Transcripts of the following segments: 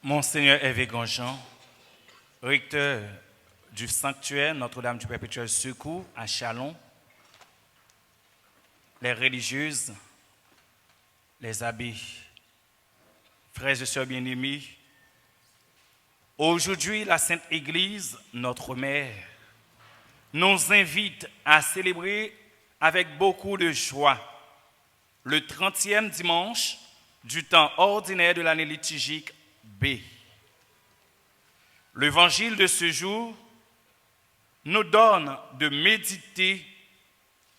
Monseigneur Hervé Grandjean, recteur du sanctuaire Notre-Dame du Perpétuel Secours à Châlons, les religieuses, les abbés, frères et sœurs bien-aimés, aujourd'hui la Sainte Église, notre mère, nous invite à célébrer avec beaucoup de joie le 30e dimanche du temps ordinaire de l'année liturgique B. L'évangile de ce jour nous donne de méditer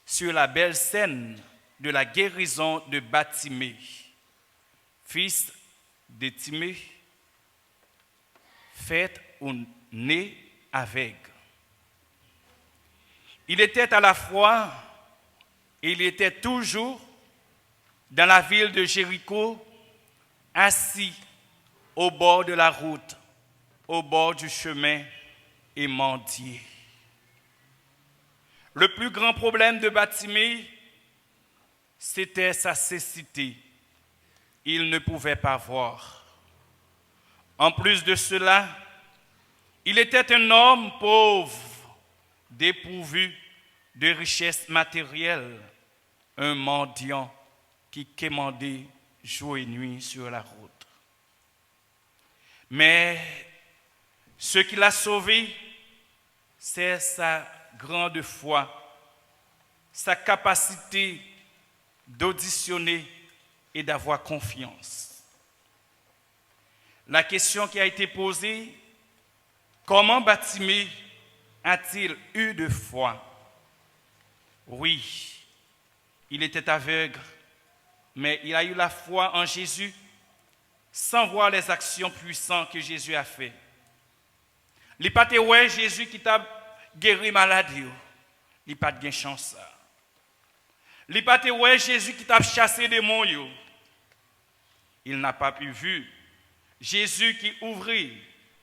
sur la belle scène de la guérison de Bartimée, fils de Timée, fait ou né aveugle. Il était à la fois et il était toujours dans la ville de Jéricho, assis au bord de la route, au bord du chemin et mendier. Le plus grand problème de Bartimée, c'était sa cécité. Il ne pouvait pas voir. En plus de cela, il était un homme pauvre, dépourvu de richesses matérielles, un mendiant qui quémandait jour et nuit sur la route. Mais ce qui l'a sauvé, c'est sa grande foi, sa capacité d'auditionner et d'avoir confiance. La question qui a été posée, comment Bartimée a-t-il eu de foi? Oui, il était aveugle, mais il a eu la foi en Jésus sans voir les actions puissantes que Jésus a fait. Il n'a pas été Jésus qui t'a guéri maladie. Il n'a pas de chance. Il n'a pas été Jésus qui t'a chassé des démons. Il n'a pas pu voir Jésus qui ouvrit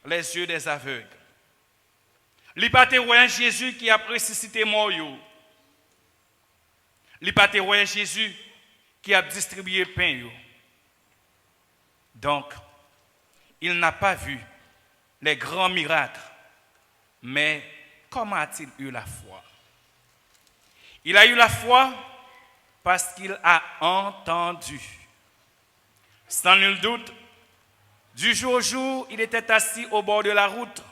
les yeux des aveugles. Il n'a pas été Jésus qui a ressuscité mort. Il n'a pas été Jésus qui a distribué pain. Donc, il n'a pas vu les grands miracles, mais comment a-t-il eu la foi? Il a eu la foi parce qu'il a entendu. Sans nul doute, du jour au jour, il était assis au bord de la route.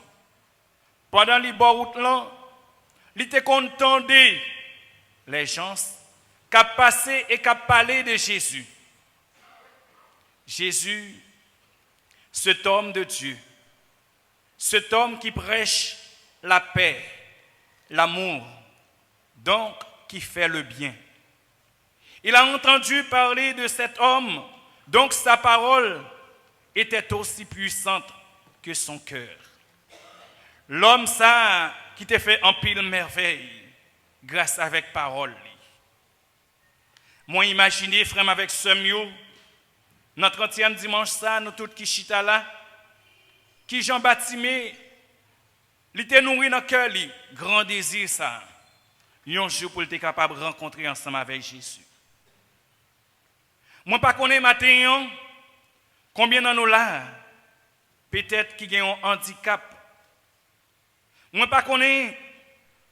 Pendant les bords route là, il était content les gens qui ont passé et qui ont parlé de Jésus. Jésus, cet homme de Dieu, cet homme qui prêche la paix, l'amour, donc qui fait le bien. Il a entendu parler de cet homme, donc sa parole était aussi puissante que son cœur. L'homme ça qui t'a fait en pile merveille grâce avec parole. Moi imaginez frère avec Semio, notre 30e dimanche ça, nous tous qui chita là, qui Jean Bartimée, il était nourri dans le cœur, grand désir ça. Un jour pour être capable de rencontrer ensemble avec Jésus. Moi pas connais matin combien dans nous là, peut-être qui ont un handicap. Moi pas connais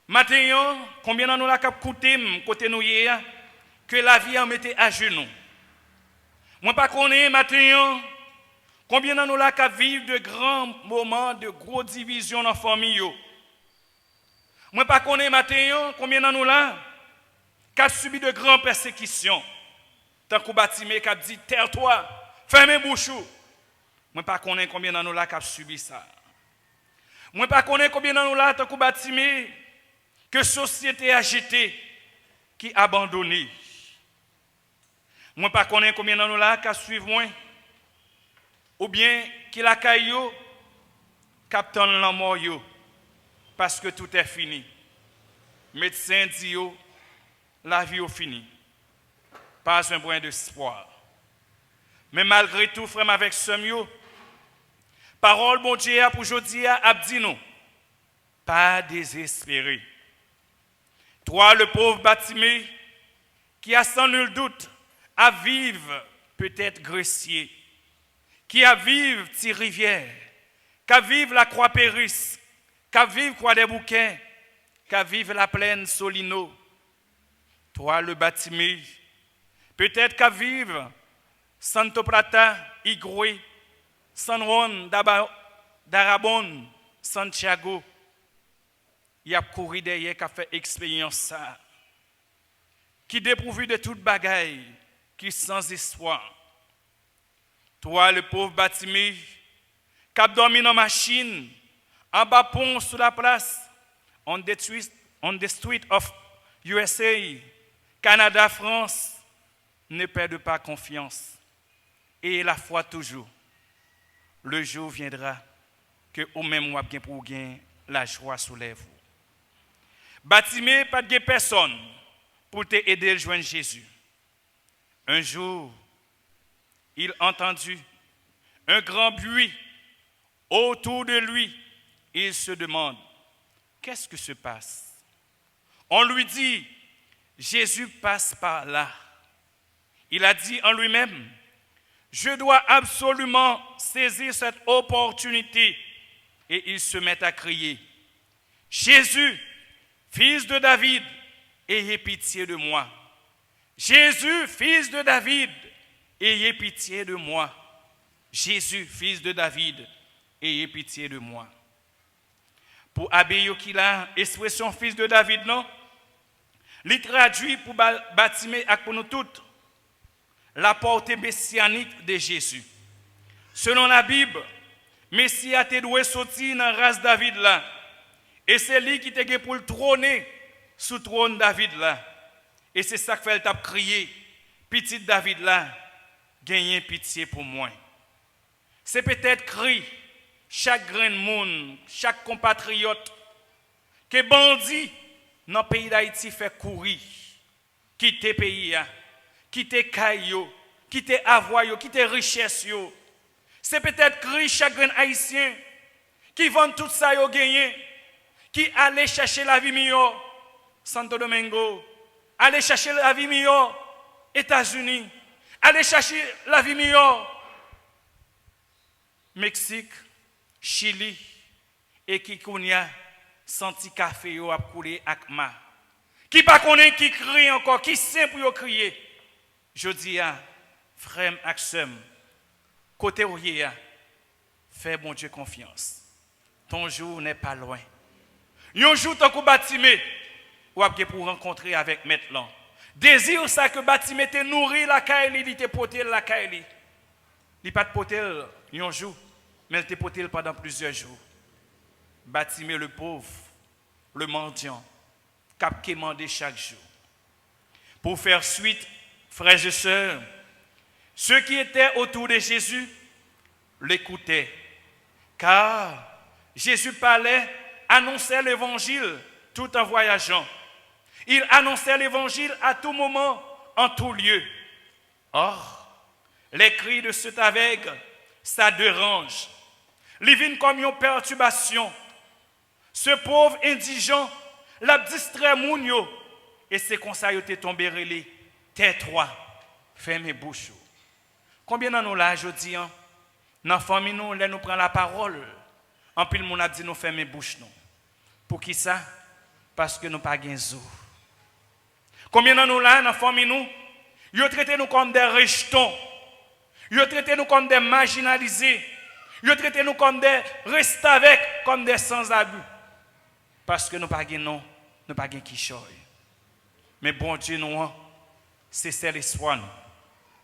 matin combien dans nous là cap côté nous hier que la vie en mettait à genoux. Moi pas connais matin combien dans nous là qui vivent de grands moments de grosses divisions dans la famille. Moi pas connais matin combien dans nous là qui subi de grandes persécutions. Tant que Bartimée qui a dit terre-toi, fermez bouche. Moi pas connais combien dans nous là qui subi ça. Moi pas connais combien dans nous là tant que Bartimée que société a jeté qui abandonné. Moi pas connais combien dans nous là qui suivent moi ou bien qui la caillou captant la mort parce que tout est fini. Médecin dit la vie est finie. Pas un point d'espoir. Mais malgré tout, frère, avec ce parole bon Dieu pour aujourd'hui a dit nous, pas désespéré. Toi, le pauvre Bartimée, qui a sans nul doute à vivre peut-être grecier, qui a vive ti rivière, qui vive la croix Péris, qui vive croix des bouquets, qui vive la plaine Solino. Toi le Batimé, peut-être qu'à vivre Santo Prata, Igwe, San Juan d'Arabon, Santiago. Il a couru derrière qui a fait expérience ça. Qui dépourvu de toute bagaille, qui sans espoir. Toi, le pauvre Batimé, qui a dormi dans la machine, en bas pont sous la place, on the street of USA, Canada, France, ne perdez pas confiance. Et la foi toujours. Le jour viendra que au même mois bien pour gagner la joie soulève vous. Batimé, pas de personne pour t'aider à joindre Jésus. Un jour, il entendit un grand bruit autour de lui. Il se demande, qu'est-ce que se passe? On lui dit, Jésus passe par là. Il a dit en lui-même, je dois absolument saisir cette opportunité. Et il se met à crier, Jésus, fils de David, ayez pitié de moi. Jésus, fils de David, ayez pitié de moi. Jésus, fils de David, ayez pitié de moi. Pour Abbé qui la expression fils de David, non? Il traduit pour Batimé et pour nous toutes la portée messianique de Jésus. Selon la Bible, Messie a été doué sortir dans la race David là. Et c'est lui qui était pour le trôner sous le trône David là. Et c'est ça que fait t'a crié, petit David là, gagnez pitié pour moi. C'est peut-être cri chaque grain de monde, chaque compatriote que bandit dans le pays d'Haïti fait courir, quitter le pays, quitter Caillou, quitter Avoyo, quitter richesse. C'est peut-être cri chaque grain haïtien qui vend tout ça yo gagné, qui allait chercher la vie meilleure, Santo Domingo, aller chercher la vie meilleure, États-Unis, aller chercher la vie meilleure, Mexique, Chili, et qui connaît senti café yo a couler akma. Qui pas connaît qui crie encore, qui sait pour yo crier. Je dis à frère Axem, côté ourier, fais bon Dieu confiance. Ton jour n'est pas loin. Un jour tant que Batimé, ou après pour rencontrer avec maintenant. Désir ça que Batimé te nourri la caille, il te potel la caille. Il pas de potel un jour, mais il te potel pendant plusieurs jours. Batimé le pauvre, le mendiant, cap quémandé chaque jour. Pour faire suite, frères et sœurs, ceux qui étaient autour de Jésus l'écoutaient, car Jésus parlait, annonçait l'évangile tout en voyageant. Il annonçait l'évangile à tout moment, en tout lieu. Or, les cris de cet aveugle, ça dérange. Ils viennent comme une perturbation. Ce pauvre indigent l'a distrait mounio et c'est comme ça qu'il est tombé relé. Tais-toi, fermez bouche. Combien d'années là aujourd'hui, dans la famille nous, là nous prenons la parole. En pile mon a dit nous fermer bouche nous. Pour qui ça? Parce que nous pas gain zo. Combien d'années là dans la famille nous, ils traitent nous comme des rejetons. Ils traitent nous comme des marginalisés. Ils traitent nous comme des restes avec, comme des sans-abus. Parce que nous pas gain non, nous pas gain qui choy. Mais bon Dieu nous, c'est celle espoir.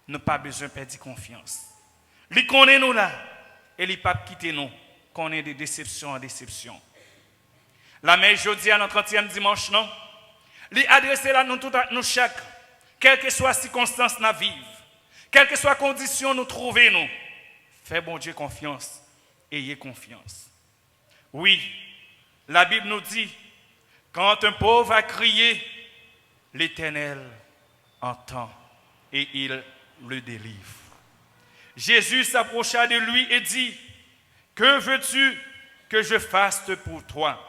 Nous pas besoin de perdre confiance. Il connaît nous là et il pas quitter nous. Qu'on est de déception en déception. La mère jeudi à notre 30e dimanche, non? Lui adresser là nous tout nous chaque, quelle que soit la circonstance nous vivre, quelle que soit la condition nous trouver nous. Fais bon Dieu confiance, ayez confiance. Oui, la Bible nous dit, quand un pauvre a crié, l'Éternel entend et il le délivre. Jésus s'approcha de lui et dit, que veux-tu que je fasse pour toi?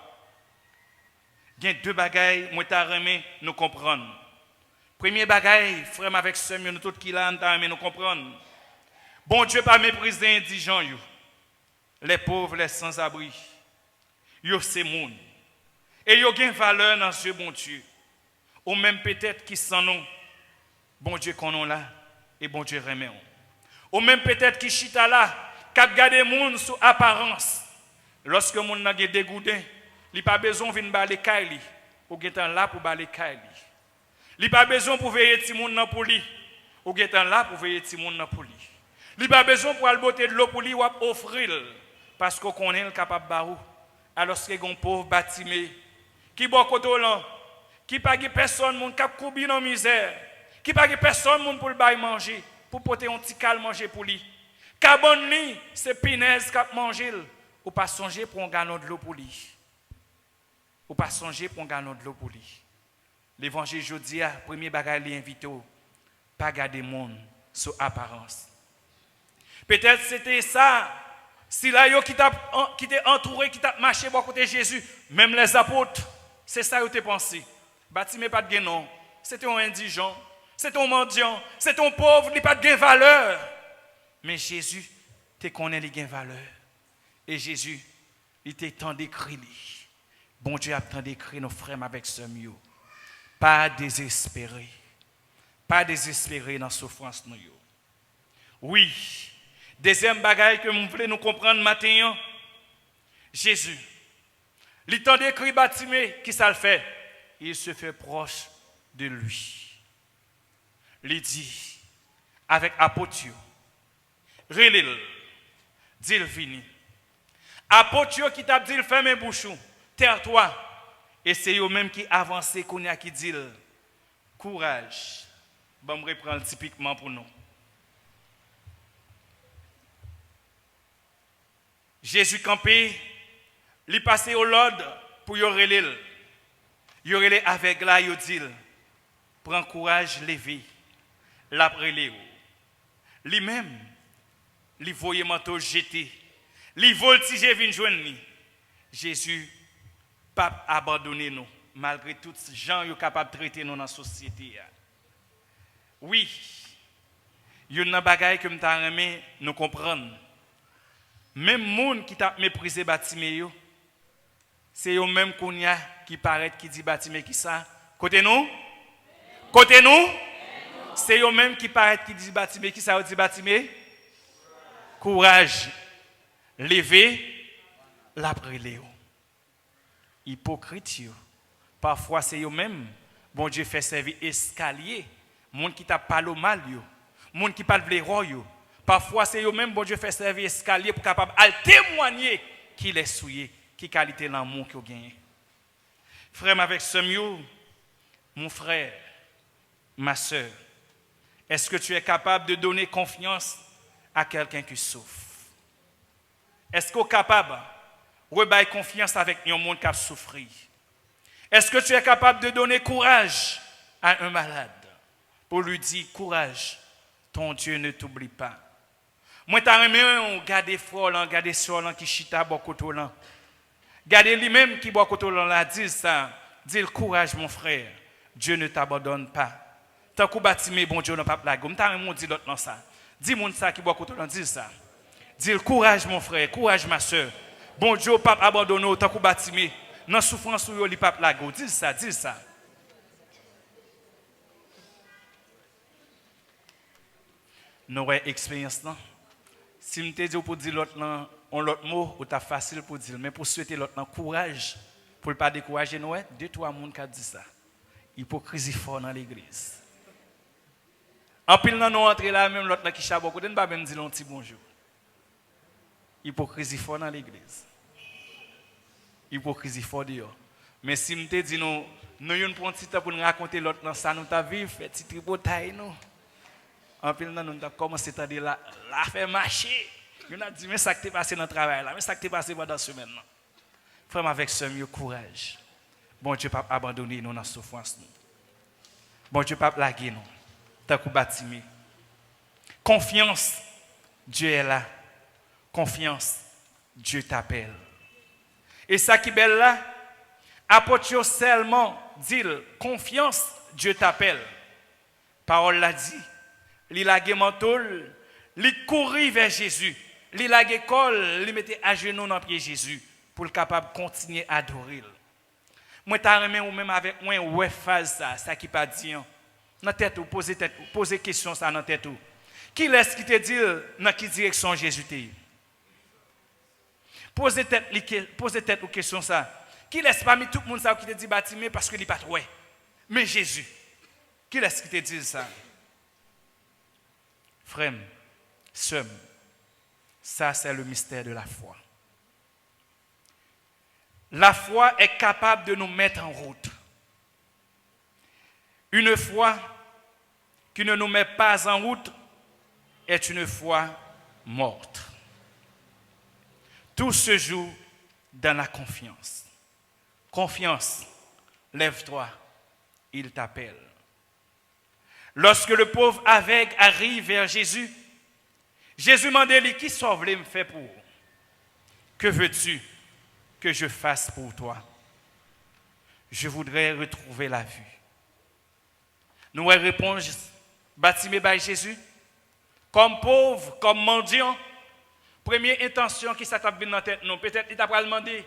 Il y a deux bagailles, moi t'as remis nous comprendre. Premier bagaille, frère avec sœur, nous tous qui là, t'as remis nous comprendre. Bon Dieu pas mépriser les indigents, les pauvres, les sans-abri. Yo c'est moun. Et yo gen valeur dans ce bon Dieu. Ou même peut-être qui sans nous, bon Dieu qu'on là, et bon Dieu remet. Ou même peut-être qui chita là, k'ap gade moun sous apparence. Lorsque moun n'a gen dégoûté, il pas besoin vinn ba les kay ou getan là pour ba les kay li pas besoin pour veiller ti moun nan pour li, ou getan là pour veiller ti moun nan pour li. Li pas besoin pour al boter de l'eau pour li ou offrir parce qu'on connaît le capable barou. Alors que gon pauvre Batimé qui boit koto lan, qui pas ge personne moun k'ap koubi dans misère, qui pas ge personne moun pour le bail manger, pour porter un petit cal manger pour lui. Kabon li, c'est pinaise k'ap manger, ou pas songer pour un ganon de l'eau pour lui. Ou pas songer pour un ganon de l'eau pour lui. L'évangile jodi a premier bagay li invité pas garder monde sous apparence. Peut-être c'était ça. Si là yo qui t'est entouré, qui t'a marché bon côté Jésus, même les apôtres, c'est ça yo t'es pensé. Batimé pas de non, c'était un indigent, c'était un mendiant, c'était un pauvre, il pas de valeur. Mais Jésus te connaît les gain valeur. Et Jésus, il t'a tant décrit lui. Bon Dieu a tant décrit nos frères avec ce mieux. Pas désespéré. Pas désespéré dans la souffrance nous. Oui. Deuxième bagaille que nous voulons nous comprendre matin, Jésus, il t'a décrit Batimé, qui ça le fait? Il se fait proche de lui. Il dit, avec apôtre, relève, dit le fini. Apôtre qui t'a dit, ferme bouchon, terre-toi. Et c'est eux-mêmes qui avancent, qui dit, courage. Bon, je reprends typiquement pour nous. Jésus campé, il passé au Lord pour y relève. Y relève avec là, il dit, prends courage, levez, la relève. Lui-même, il voyait manteau jeté, il voltige vient joindre. Jésus pas abandonné nous, malgré tous les gens qui sont capables de traiter nous dans la société. Oui, il y a une bagaille que nous comprenons. Même les gens qui t'a méprisé Batimé, c'est eux même qui paraît qui dit Batimé qui ça. Côté nous? Côté nous? C'est eux même qui paraît qui dit Batimé qui ça. Dit Batimé? Courage. Lever la prélé. Hypocrite. Parfois c'est eux même. Bon Dieu fait servir escalier. Monde qui t'a parlé mal. Monde qui parle de royaux. Parfois, c'est eux-mêmes, bon Dieu, fait servir escalier pour capable de témoigner qu'il est souillé, qui qualité l'amour qu'il a gagné. Frère, avec ce mieux, mon frère, ma soeur, est-ce que tu es capable de donner confiance à quelqu'un qui souffre? Est-ce que tu es capable de donner confiance avec un monde qui a souffert? Est-ce que tu es capable de donner courage à un malade pour lui dire, courage, ton Dieu ne t'oublie pas. Moi, t'as aimé garder frère, garder soeur qui chita beaucoup là. Garder lui-même qui boit côté là, dis ça, dis le courage mon frère. Dieu ne t'abandonne pas. Tant que Batimé bon Dieu n'a pas blague. T'as aimé dit l'autre dans ça. Dis mon ça qui boit côté là, dis ça. Dis le courage mon frère, courage ma soeur. Bon Dieu pas abandonner tant que Batimé. Dans souffrance où il pas blague. Dis ça, dis ça. Nous avons expérience là. Si je te dis pour dire l'autre mot, c'est facile pour dire, mais pour souhaiter l'autre courage, pour ne pas décourager nous, 2-3 personnes qui disent ça. Hypocrisie fort dans l'église. En pile, nous entrons là, même l'autre qui chabot, nous ne pas même dire un petit bonjour. Hypocrisie fort dans l'église. Hypocrisie fort dehors. Mais si je te dis, nous avons un petit temps pour nous raconter l'autre, ça nous t'a vu, fait petit tripotaille, nous. En plus, nous avons commencé à dire la faire marcher. Nous avons dit, mais ça qui t'est passé dans le travail, là, mais ça qui t'est passé pendant la semaine. Frère, avec ce mieux courage. Bon Dieu, pas abandonner nous dans la souffrance. Bon Dieu, pas blaguer nous. Tant que Batimé. Confiance, Dieu est là. Confiance, Dieu t'appelle. Et ça qui est belle là, apôtre seulement dit, confiance, Dieu t'appelle. Parole l'a dit. Il a manteau, il courit vers Jésus. Il a l'école, il mettait à genoux dans le pied Jésus pour le capable de continuer à adorer. Moi, t'as remis ou même avec moi, ouais, phase ça qui pas dit. Dans tête ou poser question ça dans tête ou. Qui est-ce qui te dit dans quelle direction Jésus t'est? Posez tête aux questions ça. Qui laisse parmi tout le monde ça qui te dit bâtiment parce qu'il n'est pas ouais. Mais Jésus, qui est-ce qui te dit ça? Frère, sœur, ça c'est le mystère de la foi. La foi est capable de nous mettre en route. Une foi qui ne nous met pas en route est une foi morte. Tout se joue dans la confiance. Confiance, lève-toi, il t'appelle. Lorsque le pauvre aveugle arrive vers Jésus, Jésus demande qui sauve me faire pour? Que veux-tu que je fasse pour toi? Je voudrais retrouver la vue. Nous répondons, baptisé par Jésus, comme pauvre, comme mendiant. Première intention qui s'est venue dans la tête, non, peut-être il t'a pas demandé,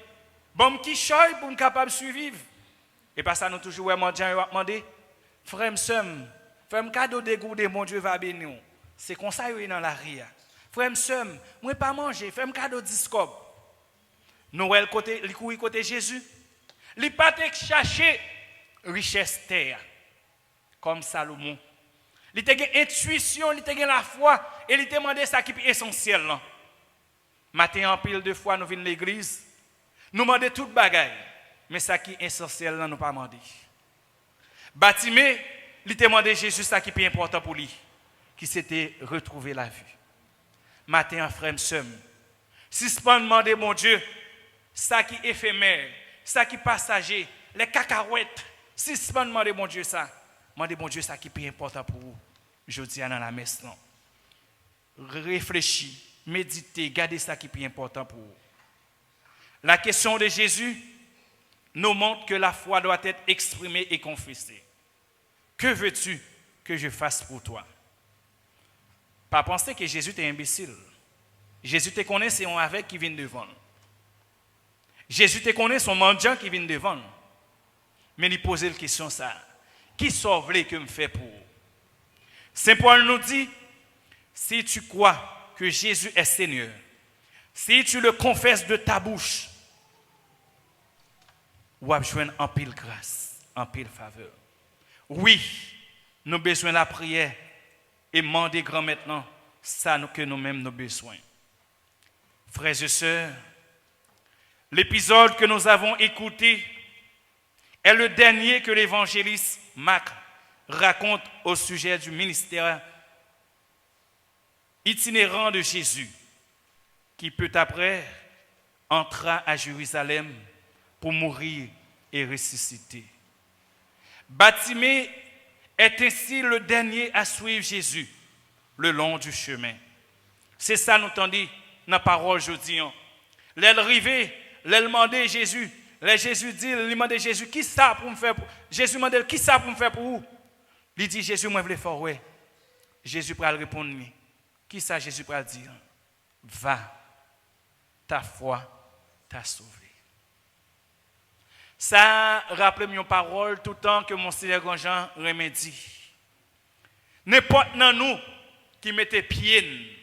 bon, qui choisit pour me capable de survivre? Et pas ça, nous toujours mendiant, demandé, frère, frère, cadeau de goût de mon Dieu va bénir. C'est comme ça, il est dans la ria. Frère, moi pas manger, frère, cadeau discope. Nous, le côté Jésus, il pas chercher richesse terre, comme Salomon. Il a une intuition, il a la foi, et il a demandé ça qui est essentiel. Matin en pile de fois, nous venons de l'église, nous demandons toute bagaille, mais ça qui est essentiel, nous pas demandé. Baptimé, il a demandé Jésus ça qui est important pour lui, qui c'était retrouver la vue. Matin en frère, si ce pas demander mon Dieu, ça qui est éphémère, ça qui est passager, les cacahuètes, si ce pas demander mon Dieu ça, demandez mon Dieu ça qui est important pour vous. Je dis dans la messe, non. Réfléchis, méditez, gardez ça qui est important pour vous. La question de Jésus nous montre que la foi doit être exprimée et confessée. Que veux-tu que je fasse pour toi? Pas penser que Jésus est imbécile. Jésus te connaît, c'est un avec qui vient devant. Jésus te connaît, son mendiant qui vient devant. Mais il pose la question ça. Qui sauve que me fait pour? Saint Paul nous dit, si tu crois que Jésus est Seigneur, si tu le confesses de ta bouche, ou à joindre en pile grâce, en pile faveur. Oui, nous avons besoin de la prière et demander grand maintenant ça que nous-mêmes nous avons besoin. Frères et sœurs, l'épisode que nous avons écouté est le dernier que l'évangéliste Marc raconte au sujet du ministère itinérant de Jésus, qui peu après entra à Jérusalem pour mourir et ressusciter. Baptimé est ainsi le dernier à suivre Jésus le long du chemin. C'est ça nous t'en dit dans la parole aujourd'hui. L'aile arrivé, l'aile demandé Jésus. Jésus dit, il demande Jésus, qui ça pour me faire pour? Jésus demande, qui ça pour me faire pour vous? Il dit, Jésus, moi je veux faire, ouais. Jésus va répondre, qui ça Jésus va dire? Va, ta foi t'a sauvé. Ça rappelle mes paroles tout le temps que mon Seigneur Jean remédie. N'importe nous qui mettez pied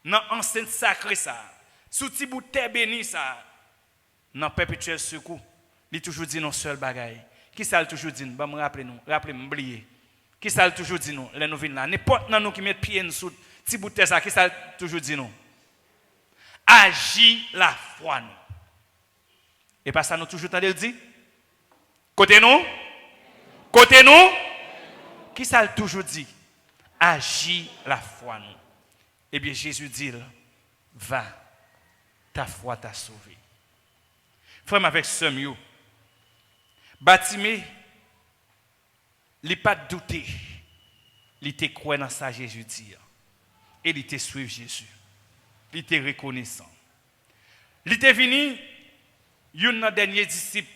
dans l'enceinte sacrée ça, sous petit bout de terre béni ça, dans perpétuel secours, il toujours dit non seul bagaille. Qui ça toujours dit? Bah me rappelez m'oublier. Qui ça toujours dit nous les nous venons là. N'importe nous qui met pied sous petit bout de terre ça, qui ça toujours dit nous? Agis la foi nous. Et pas ça nous toujours tendez le dire? Côté nous? Qui ça toujours dit? Agis la foi nous. Eh bien Jésus dit, va, ta foi t'a sauvé. Frère avec ce mieux, Baptimé, il n'a pas douté, il était croyant dans ça Jésus dit, et il était suivre Jésus, il était reconnaissant. Il était venu, un dernier disciple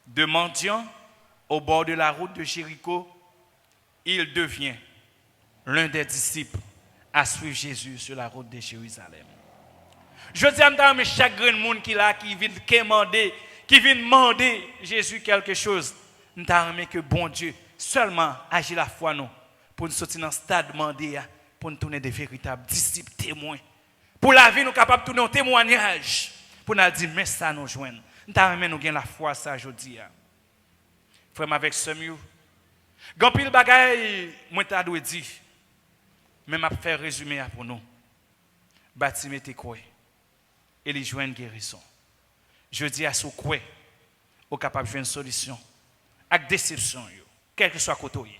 de mendiant au bord de la route de Jéricho, il devient l'un des disciples à suivre Jésus sur la route de Jérusalem. Je dis à mes chaque grand monde qui là, qui vient demander Jésus quelque chose, nous avons que bon Dieu seulement agit la foi nous pour nous sortir dans le stade demandé pour nous tourner des véritables disciples témoins. Pour la vie nous capables de tourner un témoignage pour nous dire mais ça nous joindre. Nous avons nous gain la foi ça aujourd'hui. Frère avec Samuel. Grand pile bagaille moi t'a doit dire. Mais m'a faire résumer pour nous. Bâtiment était quoi? Et les joindre guérison. Je dis à sous quoi au capable de jouer une solution avec déception quel que soit côté.